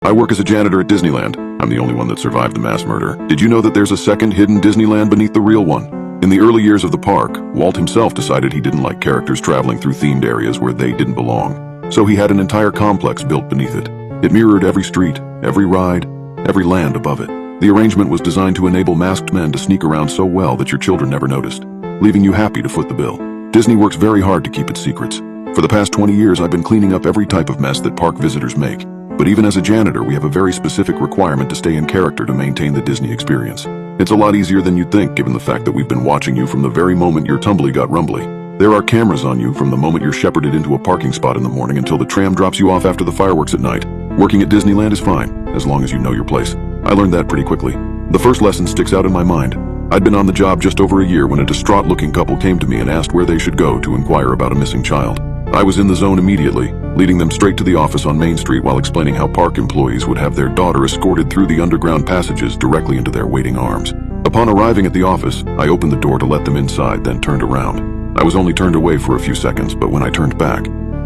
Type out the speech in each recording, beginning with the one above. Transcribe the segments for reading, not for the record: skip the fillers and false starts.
I work as a janitor at Disneyland. I'm the only one that survived the mass murder. Did you know that there's a second hidden Disneyland beneath the real one? In the early years of the park, Walt himself decided he didn't like characters traveling through themed areas where they didn't belong. So he had an entire complex built beneath it. It mirrored every street, every ride, every land above it. The arrangement was designed to enable masked men to sneak around so well that your children never noticed, leaving you happy to foot the bill. Disney works very hard to keep its secrets. For the past 20 years, I've been cleaning up every type of mess that park visitors make. But even as a janitor, we have a very specific requirement to stay in character to maintain the Disney experience. It's a lot easier than you'd think, given the fact that we've been watching you from the very moment your tumbly got rumbly. There are cameras on you from the moment you're shepherded into a parking spot in the morning until the tram drops you off after the fireworks at night. Working at Disneyland is fine, as long as you know your place. I learned that pretty quickly. The first lesson sticks out in my mind. I'd been on the job just over a year when a distraught-looking couple came to me and asked where they should go to inquire about a missing child. I was in the zone immediately, leading them straight to the office on Main Street while explaining how park employees would have their daughter escorted through the underground passages directly into their waiting arms. Upon arriving at the office, I opened the door to let them inside, then turned around. I was only turned away for a few seconds, but when I turned back,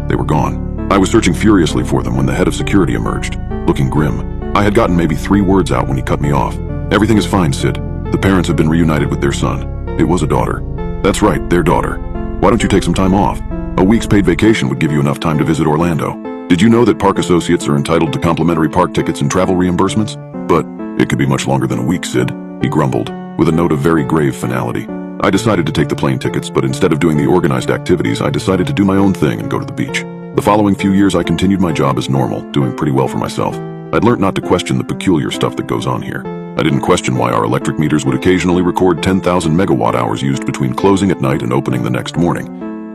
they were gone. I was searching furiously for them when the head of security emerged, looking grim. I had gotten maybe 3 words out when he cut me off. "Everything is fine, Sid. The parents have been reunited with their son. It was a daughter." "That's right, their daughter. Why don't you take some time off? A week's paid vacation would give you enough time to visit Orlando. Did you know that park associates are entitled to complimentary park tickets and travel reimbursements? But it could be much longer than a week, Sid," he grumbled, with a note of very grave finality. I decided to take the plane tickets, but instead of doing the organized activities, I decided to do my own thing and go to the beach. The following few years, I continued my job as normal, doing pretty well for myself. I'd learned not to question the peculiar stuff that goes on here. I didn't question why our electric meters would occasionally record 10,000 megawatt hours used between closing at night and opening the next morning,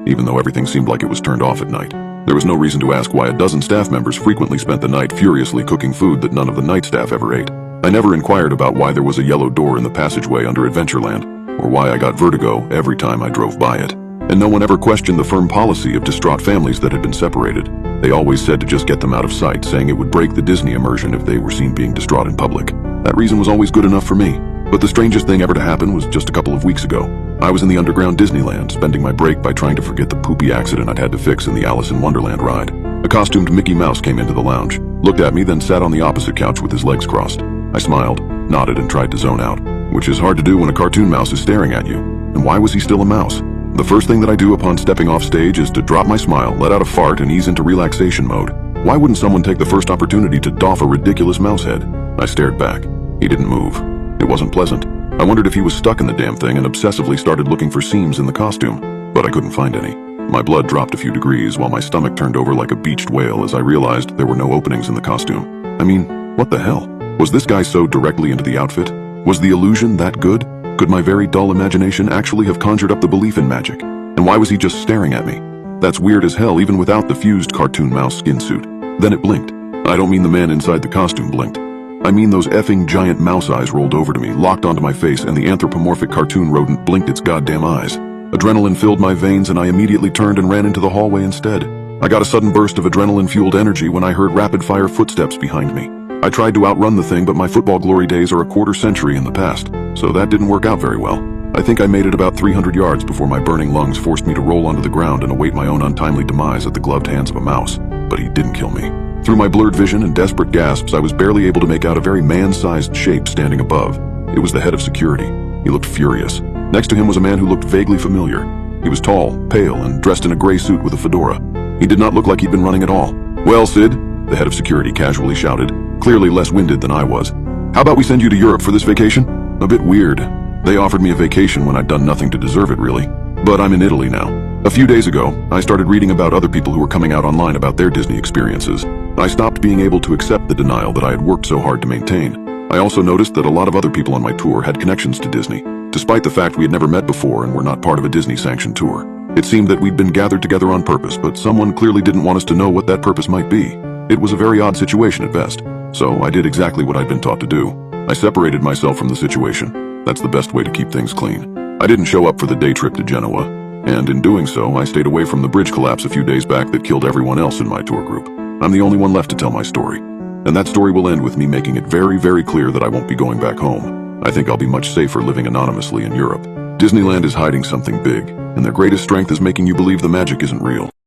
even though everything seemed like it was turned off at night. There was no reason to ask why a dozen staff members frequently spent the night furiously cooking food that none of the night staff ever ate. I never inquired about why there was a yellow door in the passageway under Adventureland, or why I got vertigo every time I drove by it. And no one ever questioned the firm policy of distraught families that had been separated. They always said to just get them out of sight, saying it would break the Disney immersion if they were seen being distraught in public. That reason was always good enough for me. But the strangest thing ever to happen was just a couple of weeks ago. I was in the underground Disneyland, spending my break by trying to forget the poopy accident I'd had to fix in the Alice in Wonderland ride. A costumed Mickey Mouse came into the lounge, looked at me, then sat on the opposite couch with his legs crossed. I smiled, nodded, and tried to zone out, which is hard to do when a cartoon mouse is staring at you. And why was he still a mouse? The first thing that I do upon stepping off stage is to drop my smile, let out a fart, and ease into relaxation mode. Why wouldn't someone take the first opportunity to doff a ridiculous mouse head? I stared back. He didn't move. It wasn't pleasant. I wondered if he was stuck in the damn thing and obsessively started looking for seams in the costume, but I couldn't find any. My blood dropped a few degrees while my stomach turned over like a beached whale as I realized there were no openings in the costume. I mean, what the hell? Was this guy sewed directly into the outfit? Was the illusion that good? Could my very dull imagination actually have conjured up the belief in magic? And why was he just staring at me? That's weird as hell even without the fused cartoon mouse skin suit. Then it blinked. I don't mean the man inside the costume blinked. I mean those effing giant mouse eyes rolled over to me, locked onto my face, and the anthropomorphic cartoon rodent blinked its goddamn eyes. Adrenaline filled my veins and I immediately turned and ran into the hallway instead. I got a sudden burst of adrenaline-fueled energy when I heard rapid-fire footsteps behind me. I tried to outrun the thing, but my football glory days are a quarter century in the past, so that didn't work out very well. I think I made it about 300 yards before my burning lungs forced me to roll onto the ground and await my own untimely demise at the gloved hands of a mouse. But he didn't kill me. Through my blurred vision and desperate gasps, I was barely able to make out a very man-sized shape standing above. It was the head of security. He looked furious. Next to him was a man who looked vaguely familiar. He was tall, pale, and dressed in a gray suit with a fedora. He did not look like he'd been running at all. "Well, Sid," the head of security casually shouted, clearly less winded than I was. "How about we send you to Europe for this vacation?" A bit weird. They offered me a vacation when I'd done nothing to deserve it, really. But I'm in Italy now. A few days ago, I started reading about other people who were coming out online about their Disney experiences. I stopped being able to accept the denial that I had worked so hard to maintain. I also noticed that a lot of other people on my tour had connections to Disney, despite the fact we had never met before and were not part of a Disney-sanctioned tour. It seemed that we'd been gathered together on purpose, but someone clearly didn't want us to know what that purpose might be. It was a very odd situation at best, so I did exactly what I'd been taught to do. I separated myself from the situation. That's the best way to keep things clean. I didn't show up for the day trip to Genoa, and in doing so, I stayed away from the bridge collapse a few days back that killed everyone else in my tour group. I'm the only one left to tell my story, and that story will end with me making it very, very clear that I won't be going back home. I think I'll be much safer living anonymously in Europe. Disneyland is hiding something big, and their greatest strength is making you believe the magic isn't real.